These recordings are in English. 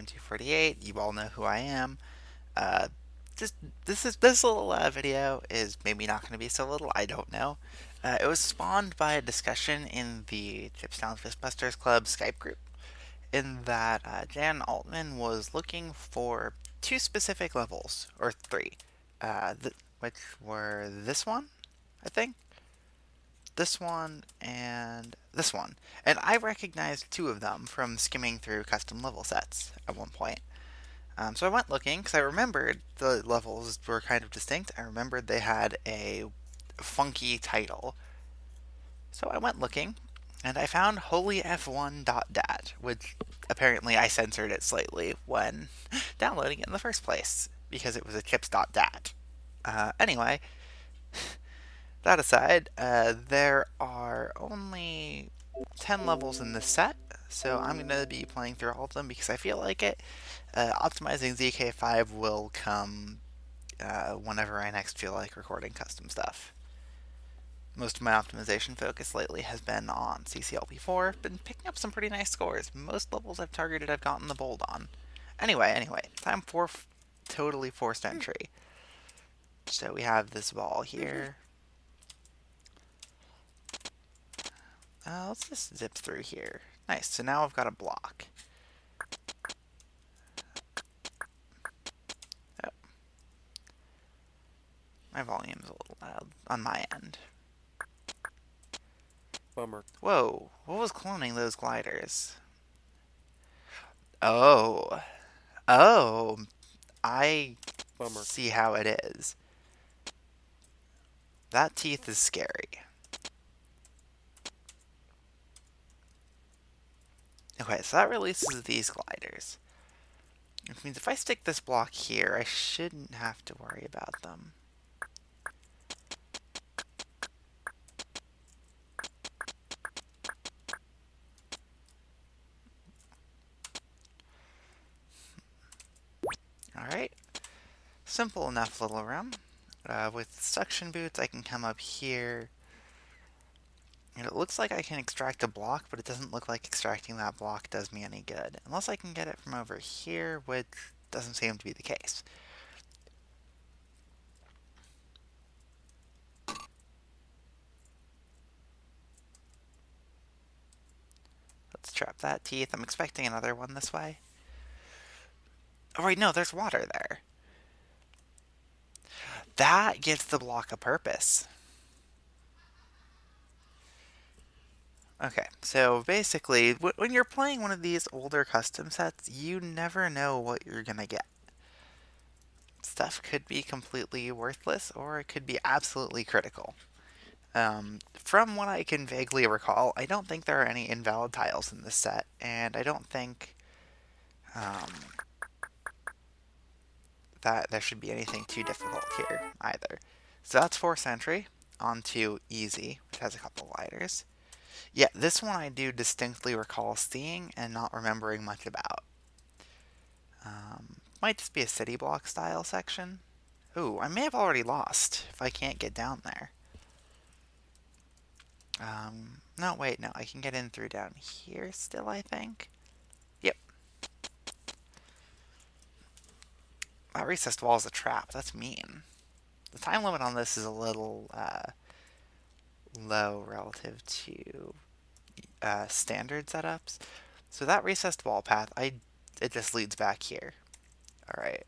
holyf1.dat. You all know who I am. Uh, just this little video is maybe not going to be so little. I don't know. It was spawned by a discussion in the Chipstown Fistbusters Club Skype group. In that Jan Altman was looking for two specific levels, or three, which were this one, I think, this one, and this one. And I recognized two of them from skimming through custom level sets at one point. So I went looking because I remembered the levels were kind of distinct. I remembered they had a funky title. So I went looking and I found holyf1.dat, which apparently I censored it slightly when downloading it in the first place because it was a chips.dat. Anyway, that aside, there are only 10 levels in this set, so I'm going to be playing through all of them because I feel like it. Optimizing ZK5 will come whenever I next feel like recording custom stuff. Most of my optimization focus lately has been on CCLP4. Been picking up some pretty nice scores. Most levels I've targeted I've gotten the bold on. Anyway, time for totally forced entry. So we have this ball here. Let's just zip through here. Nice, so now I've got a block. Oh. My volume's a little loud on my end. Bummer. Whoa, what was cloning those gliders? Oh. Oh, I Bummer. see how it is. That teeth is scary. Okay, so that releases these gliders. Which means if I stick this block here, I shouldn't have to worry about them. Alright. Simple enough little room. With suction boots, I can come up here. And it looks like I can extract a block, but it doesn't look like extracting that block does me any good. Unless I can get it from over here, which doesn't seem to be the case. Let's trap that teeth. I'm expecting another one this way. Oh, wait, no, there's water there. That gives the block a purpose. Okay, so basically, when you're playing one of these older custom sets, you never know what you're gonna get. Stuff could be completely worthless, or it could be absolutely critical. From what I can vaguely recall, I don't think there are any invalid tiles in this set, and I don't think um, that there should be anything too difficult here either. So that's Force Entry onto Easy, which has a couple gliders. Yeah, this one I do distinctly recall seeing and not remembering much about. Might just be a city block style section. Ooh, I may have already lost if I can't get down there. No, wait, no, I can get in through down here still, I think. Yep. That recessed wall is a trap. That's mean. The time limit on this is a little low relative to standard setups. So that recessed wall path, it just leads back here. Alright.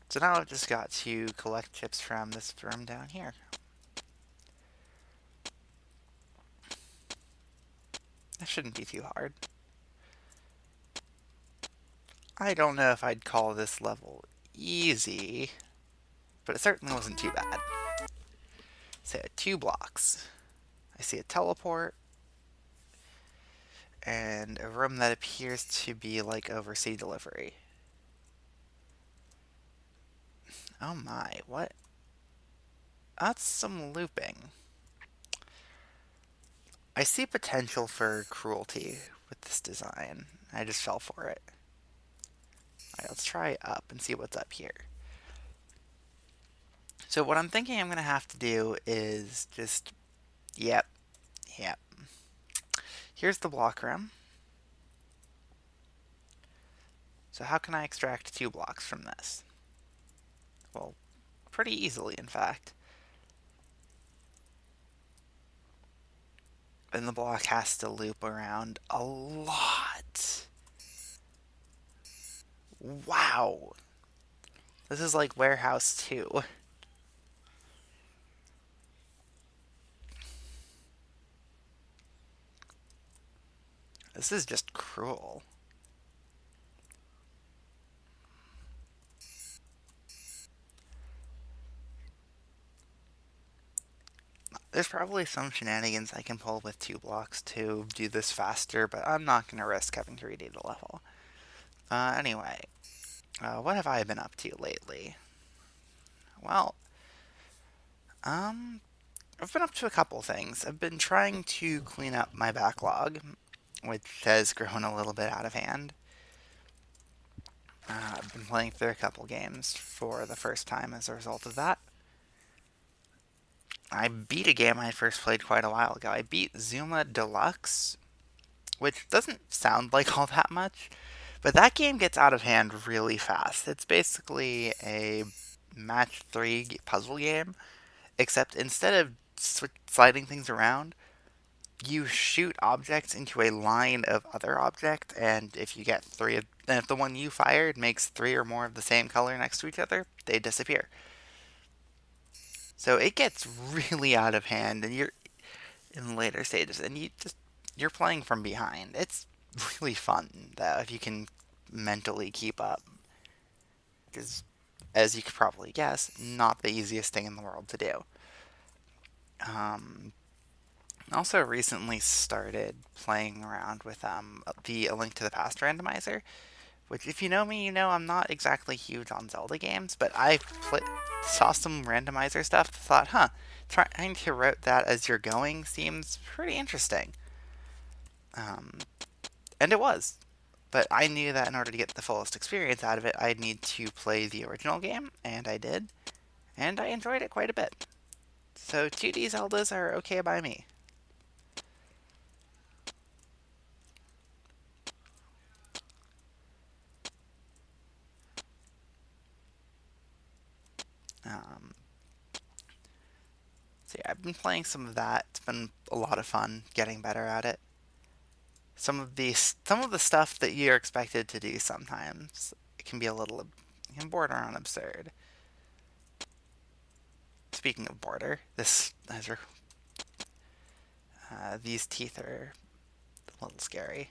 So now I've just got to collect chips from this room down here. That shouldn't be too hard. I don't know if I'd call this level easy, but it certainly wasn't too bad. So 2 blocks. I see a teleport, and a room that appears to be like overseas delivery. Oh my, what? That's some looping. I see potential for cruelty with this design. I just fell for it. Alright, let's try up and see what's up here. So what I'm thinking I'm going to have to do is just... Yep. Here's the block room. So how can I extract 2 blocks from this? Well, pretty easily, in fact. And the block has to loop around a lot. Wow. This is like Warehouse 2. This is just cruel. There's probably some shenanigans I can pull with 2 blocks to do this faster, but I'm not going to risk having to redo the level. Anyway, what have I been up to lately? Well, um, I've been up to a couple things. I've been trying to clean up my backlog, which has grown a little bit out of hand. I've been playing through a couple games for the first time as a result of that. I beat a game I first played quite a while ago. I beat Zuma Deluxe, which doesn't sound like all that much, but that game gets out of hand really fast. It's basically a match 3 puzzle game, except instead of sliding things around, you shoot objects into a line of other objects, and if you get 3 of, and if the one you fired makes 3 or more of the same color next to each other, they disappear. So it gets really out of hand, and you're in later stages, and you're playing from behind. It's really fun though if you can mentally keep up, because as you could probably guess, not the easiest thing in the world to do. Um, Also recently started playing around with the A Link to the Past randomizer, which if you know me, you know I'm not exactly huge on Zelda games, but saw some randomizer stuff, thought, trying to route that as you're going seems pretty interesting. Um, and it was. But I knew that in order to get the fullest experience out of it, I'd need to play the original game, and I did. And I enjoyed it quite a bit. So 2D Zeldas are okay by me. Um, so yeah, I've been playing some of that. It's been a lot of fun getting better at it. Some of the stuff that you're expected to do sometimes it can be it can border on absurd. Speaking of border, these teeth are a little scary.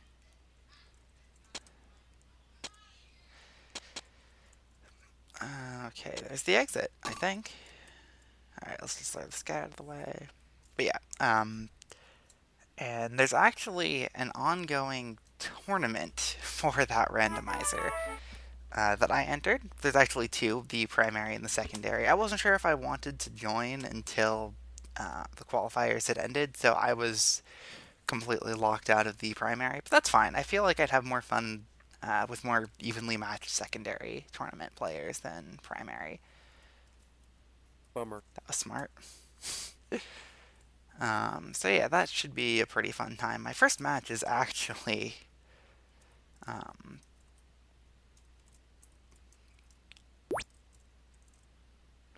Okay, there's the exit, I think. Alright, let's just let this guy out of the way. But yeah, and there's actually an ongoing tournament for that randomizer that I entered. There's actually 2, the primary and the secondary. I wasn't sure if I wanted to join until the qualifiers had ended, so I was completely locked out of the primary. But that's fine. I feel like I'd have more fun with more evenly matched secondary tournament players than primary. Bummer. That was smart. So yeah, that should be a pretty fun time. My first match is actually um,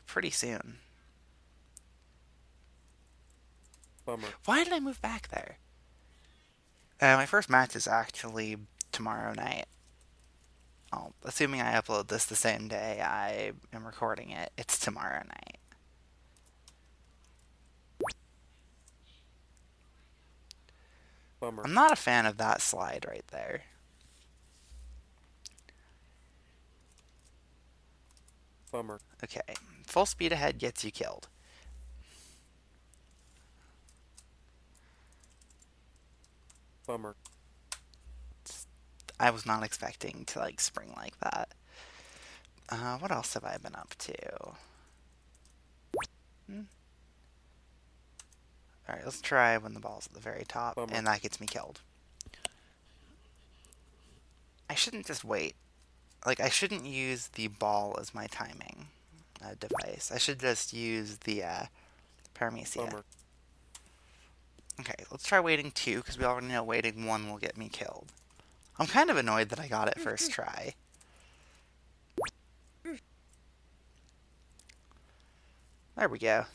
pretty soon. Bummer. Why did I move back there? My first match is actually tomorrow night. Well, assuming I upload this the same day I am recording it, it's tomorrow night. Bummer. I'm not a fan of that slide right there. Bummer. Okay, full speed ahead gets you killed. Bummer. I was not expecting to like spring like that. What else have I been up to? Hmm. Alright, let's try when the ball's at the very top, Bummer. and that gets me killed. I shouldn't just wait. Like, I shouldn't use the ball as my timing device. I should just use the Paramecia. Bummer. Okay, let's try waiting 2, because we already know waiting 1 will get me killed. I'm kind of annoyed that I got it first try. There we go.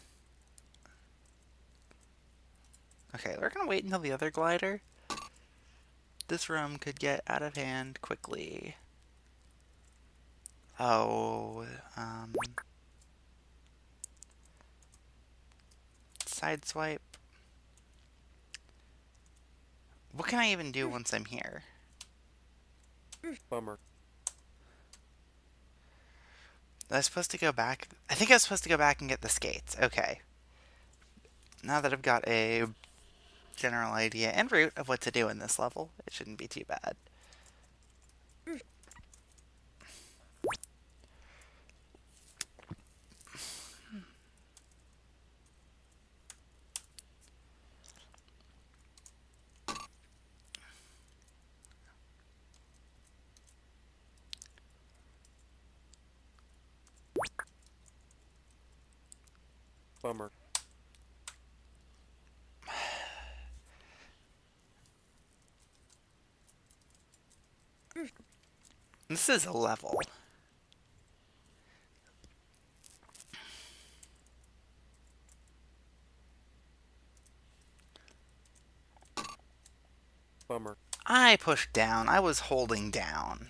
Okay, we're gonna wait until the other glider. This room could get out of hand quickly. Oh, um, sideswipe. What can I even do once I'm here? Bummer. I was supposed to go back. I think I was supposed to go back and get the skates. Okay. Now that I've got a general idea and route of what to do in this level, it shouldn't be too bad. Bummer. This is a level. Bummer. I pushed down. I was holding down.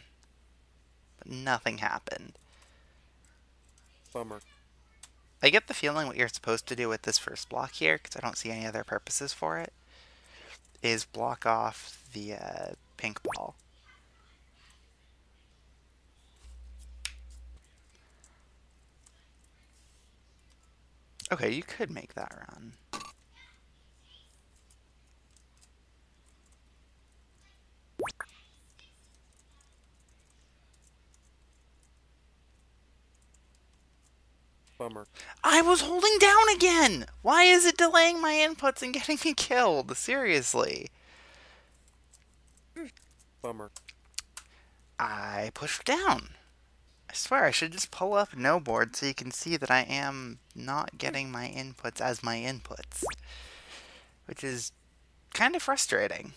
But nothing happened. Bummer. I get the feeling what you're supposed to do with this first block here, because I don't see any other purposes for it, is block off the pink ball. Okay, you could make that run. Bummer. I was holding down again! Why is it delaying my inputs and getting me killed? Seriously. Bummer. I pushed down. I swear I should just pull up no board so you can see that I am not getting my inputs as my inputs. Which is kind of frustrating.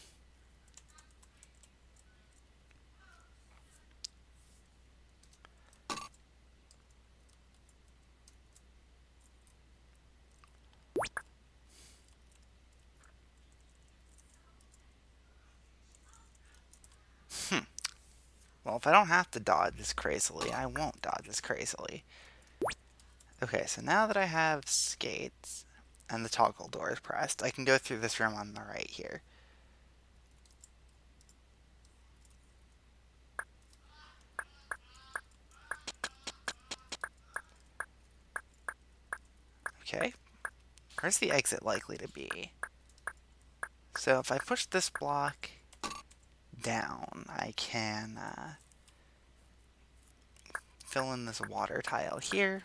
Well, if I don't have to dodge as crazily, I won't dodge as crazily. Okay, so now that I have skates and the toggle door is pressed, I can go through this room on the right here. Okay, where's the exit likely to be? So if I push this block down, I can fill in this water tile here.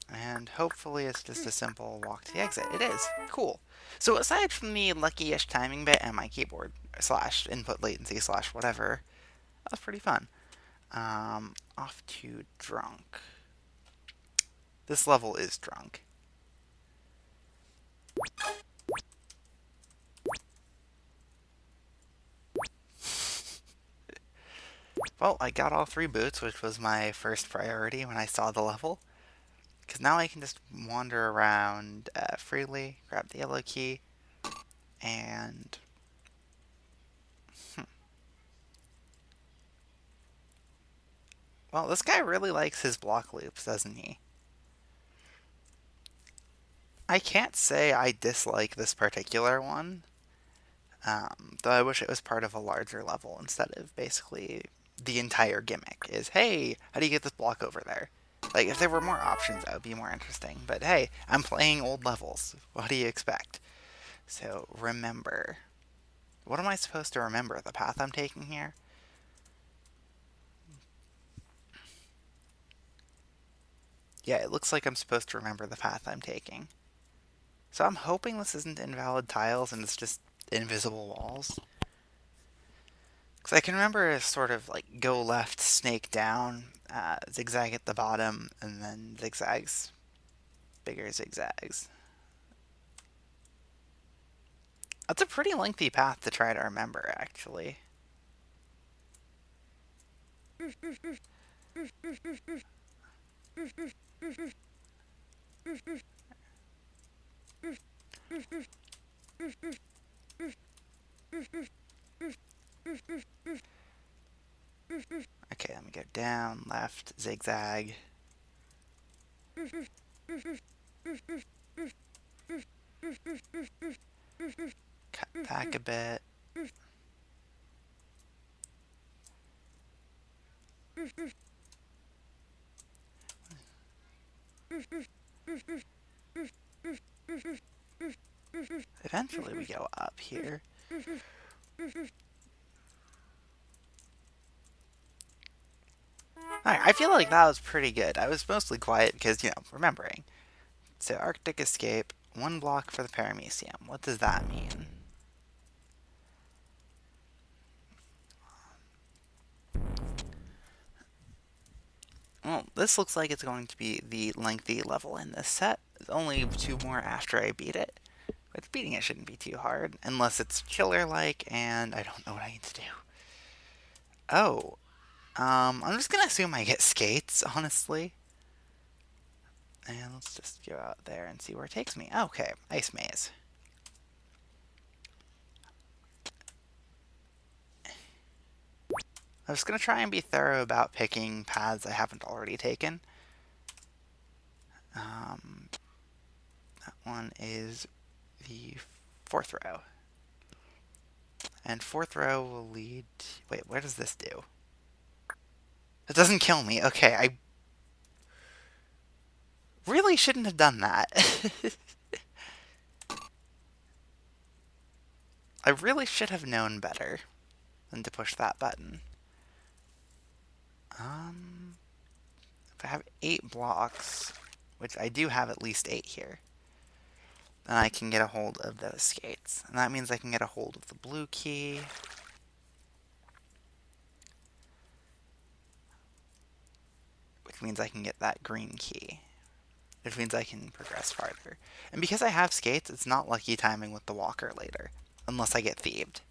And hopefully it's just a simple walk to the exit. It is. Cool. So aside from the lucky-ish timing bit and my keyboard slash input latency slash whatever, that was pretty fun. Off to drunk. This level is drunk. Well, I got all 3 boots, which was my first priority when I saw the level. Because now I can just wander around freely, grab the yellow key, and... Well, this guy really likes his block loops, doesn't he? I can't say I dislike this particular one, though I wish it was part of a larger level instead of basically the entire gimmick is, hey, how do you get this block over there? Like, if there were more options, that would be more interesting. But hey, I'm playing old levels. What do you expect? So, remember. What am I supposed to remember? The path I'm taking here? Yeah, it looks like I'm supposed to remember the path I'm taking. So I'm hoping this isn't invalid tiles and it's just invisible walls. Because I can remember a sort of like go left, snake down, zigzag at the bottom, and then zigzags, bigger zigzags. That's a pretty lengthy path to try to remember, actually. Okay, let me go down, left, zigzag. Cut back a bit. Eventually we go up here. Alright, I feel like that was pretty good. I was mostly quiet because, remembering. So, Arctic Escape, 1 block for the Paramecium. What does that mean? Well, this looks like it's going to be the lengthy level in this set. There's only 2 more after I beat it. But beating it shouldn't be too hard, unless it's killer-like, and I don't know what I need to do. Oh, I'm just gonna assume I get skates, honestly. And let's just go out there and see where it takes me. Okay, Ice Maze. I was gonna try and be thorough about picking paths I haven't already taken. That one is the 4th row. And 4th row will lead... Wait, what does this do? It doesn't kill me. Okay, I really shouldn't have done that. I really should have known better than to push that button. If I have 8 blocks, which I do have at least 8 here, then I can get a hold of those skates. And that means I can get a hold of the blue key. Which means I can get that green key. Which means I can progress farther. And because I have skates, it's not lucky timing with the walker later. Unless I get thieved.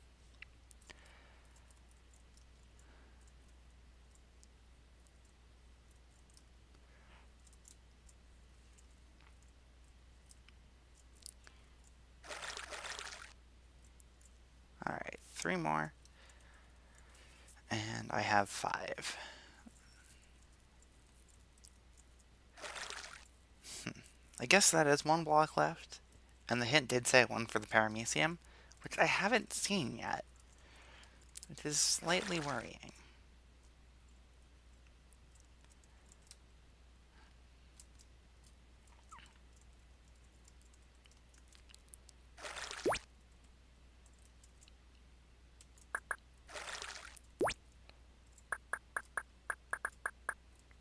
Alright, 3 more. And I have 5. I guess that is 1 block left. And the hint did say 1 for the Paramecium, which I haven't seen yet. Which is slightly worrying.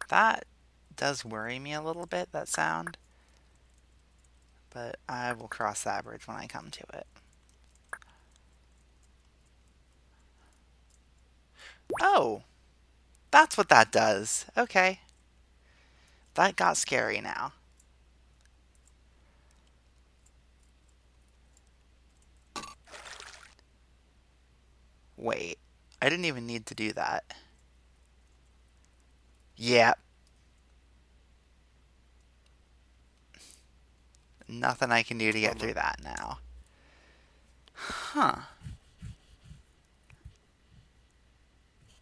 That does worry me a little bit, that sound. But I will cross that bridge when I come to it. Oh! That's what that does. Okay. That got scary now. Wait. I didn't even need to do that. Yep. Nothing I can do to get through that now. Huh.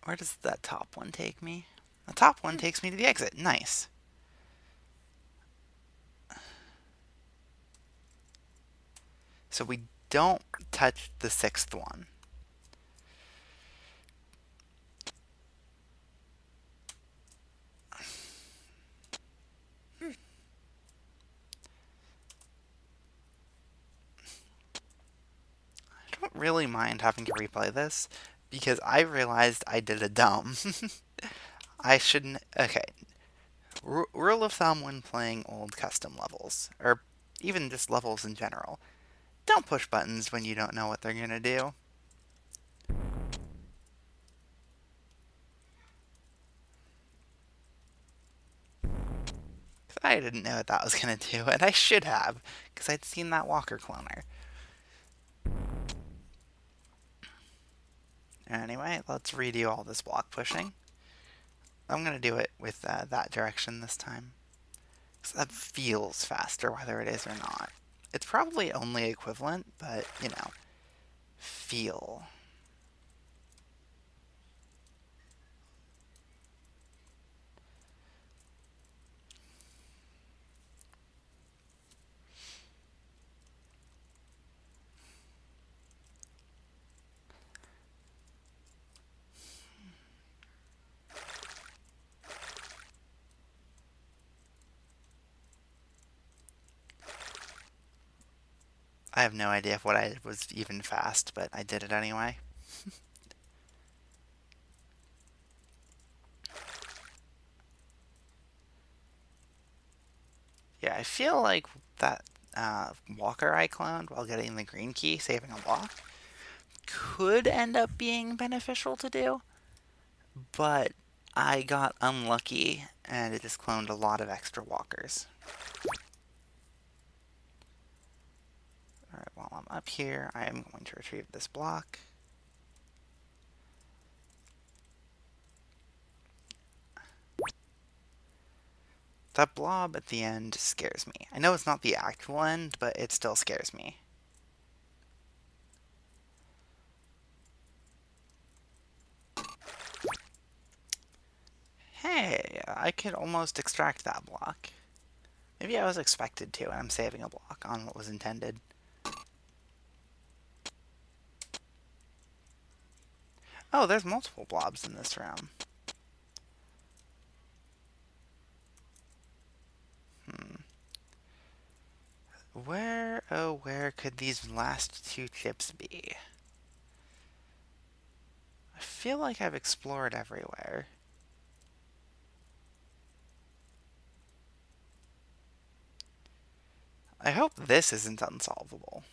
Where does that top one take me? The top one takes me to the exit. Nice. So we don't touch the 6th one. I don't really mind having to replay this, because I realized I did a dumb. I shouldn't... Okay. Rule of thumb when playing old custom levels, or even just levels in general. Don't push buttons when you don't know what they're gonna do. I didn't know what that was gonna do, and I should have, because I'd seen that walker cloner. Anyway, let's redo all this block pushing. I'm gonna do it with that direction this time. 'Cause that feels faster, whether it is or not. It's probably only equivalent, but, feel. I have no idea if what I did was even fast, but I did it anyway. Yeah, I feel like that Walker I cloned while getting the green key, saving a block, could end up being beneficial to do, but I got unlucky and it just cloned a lot of extra walkers. Alright, while I'm up here, I am going to retrieve this block. That blob at the end scares me. I know it's not the actual end, but it still scares me. Hey, I could almost extract that block. Maybe I was expected to, and I'm saving a block on what was intended. Oh, there's multiple blobs in this room. Hmm. Where, oh, where could these last two chips be? I feel like I've explored everywhere. I hope this isn't unsolvable.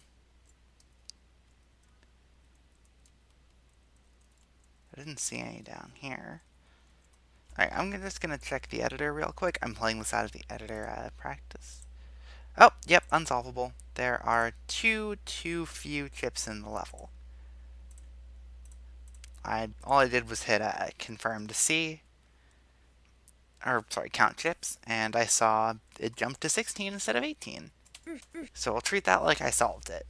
I didn't see any down here. Alright, I'm just gonna check the editor real quick. I'm playing this out of the editor practice. Oh, yep, unsolvable. There are too few chips in the level. All I did was hit confirm to see, or sorry, count chips, and I saw it jumped to 16 instead of 18. So I'll treat that like I solved it.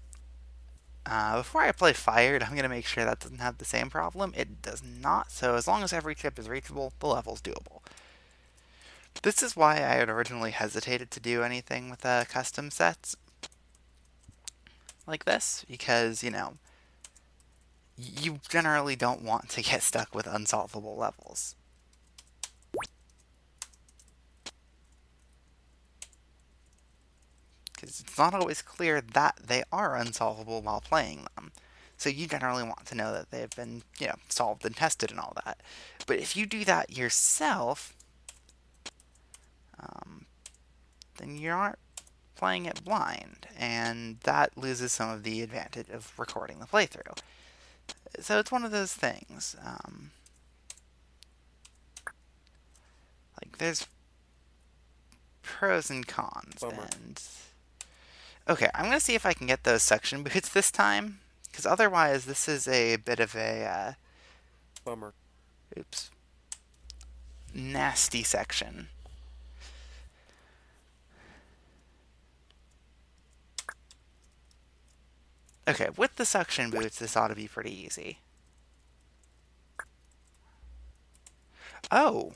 Before I play Fired, I'm going to make sure that doesn't have the same problem. It does not, so as long as every chip is reachable, the level's doable. This is why I had originally hesitated to do anything with custom sets like this, because, you generally don't want to get stuck with unsolvable levels. Because it's not always clear that they are unsolvable while playing them. So you generally want to know that they've been, solved and tested and all that. But if you do that yourself, um, then you aren't playing it blind, and that loses some of the advantage of recording the playthrough. So it's one of those things. Like, there's pros and cons, Bummer. and okay, I'm gonna see if I can get those suction boots this time, because otherwise this is a bit of a Bummer. oops, nasty section. Okay, with the suction boots, this ought to be pretty easy. Oh,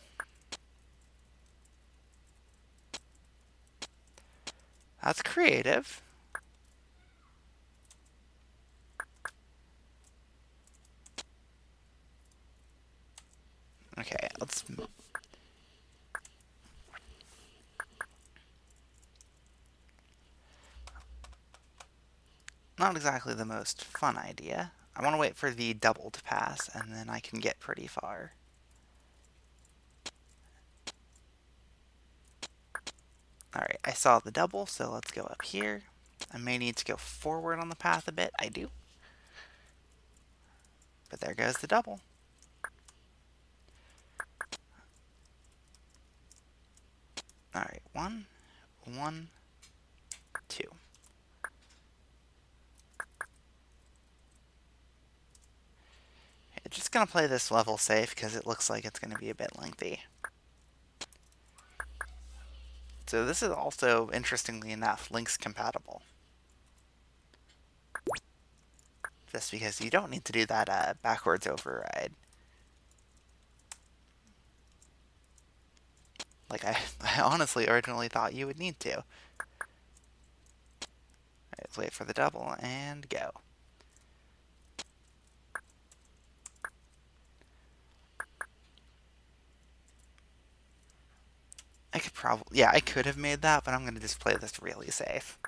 that's creative. Okay, let's. Not exactly the most fun idea. I want to wait for the double to pass, and then I can get pretty far. Alright, I saw the double, so let's go up here. I may need to go forward on the path a bit. I do. But there goes the double. Alright, one, two. I'm just gonna play this level safe because it looks like it's gonna be a bit lengthy. So this is also, interestingly enough, Link's compatible. Just because you don't need to do that backwards override. Like, I honestly originally thought you would need to. Alright, let's wait for the double and go. I could probably, yeah, I could have made that, but I'm going to just play this really safe.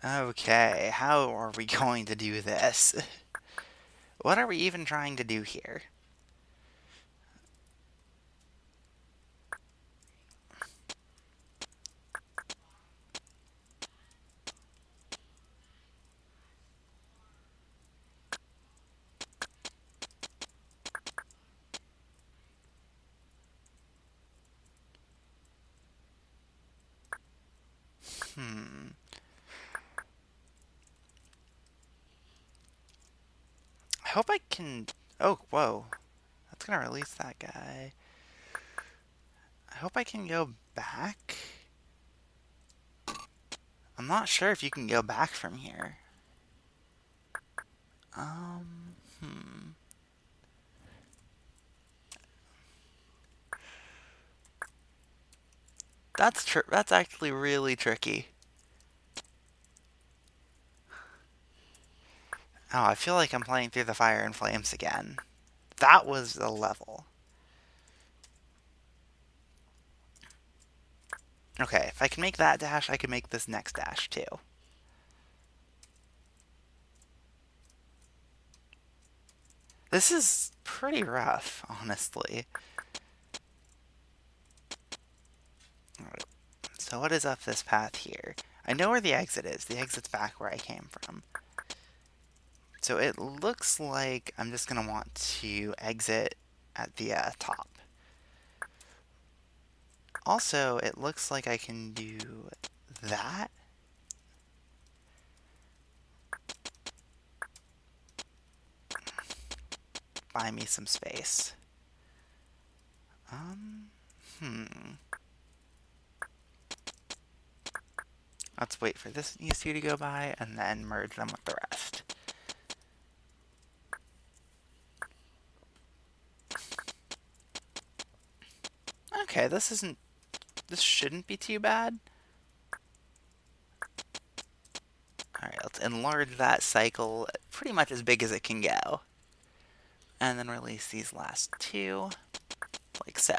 Okay, how are we going to do this? What are we even trying to do here? Hmm. I hope I can... Oh, whoa. That's going to release that guy. I hope I can go back. I'm not sure if you can go back from here. Hmm. That's actually really tricky. Oh, I feel like I'm playing through the fire and flames again. That was the level. Okay, if I can make that dash, I can make this next dash too. This is pretty rough, honestly. Alright, so what is up this path here? I know where the exit is. The exit's back where I came from. So it looks like I'm just going to want to exit at the top. Also, it looks like I can do that. Buy me some space. Hmm. Let's wait for this these two to go by and then merge them with the rest. Okay, this shouldn't be too bad. Alright, let's enlarge that cycle pretty much as big as it can go. And then release these last two, like so.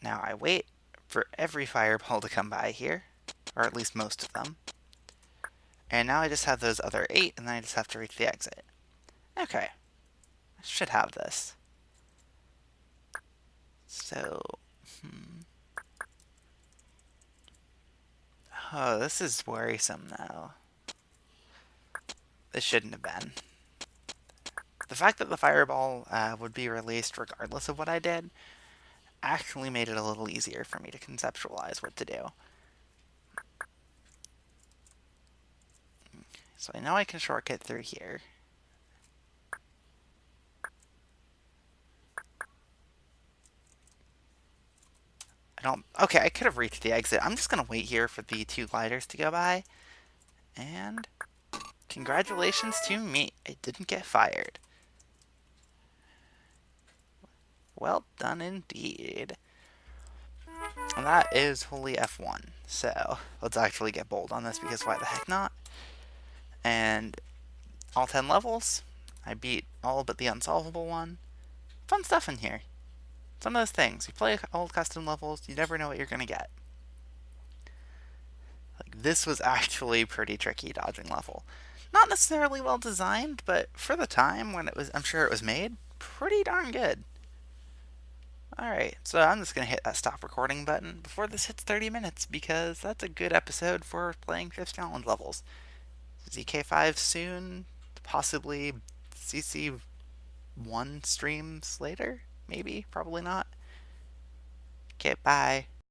Now I wait for every fireball to come by here, or at least most of them. And now I just have those other 8, and then I just have to reach the exit. Okay, I should have this. So, Oh, this is worrisome, though. This shouldn't have been. The fact that the fireball would be released regardless of what I did actually made it a little easier for me to conceptualize what to do. So I know I can shortcut through here. Okay, I could have reached the exit. I'm just going to wait here for the 2 gliders to go by. And congratulations to me. I didn't get fired. Well done indeed. And that is holyf1. So let's actually get bold on this because why the heck not? And all 10 levels. I beat all but the unsolvable one. Fun stuff in here. Some of those things. You play old custom levels, you never know what you're going to get. Like, this was actually pretty tricky dodging level. Not necessarily well designed, but for the time when I'm sure it was made, pretty darn good. Alright, so I'm just going to hit that stop recording button before this hits 30 minutes because that's a good episode for playing 5th challenge levels. ZK5 soon, possibly CC1 streams later? Maybe, probably not. Okay, bye.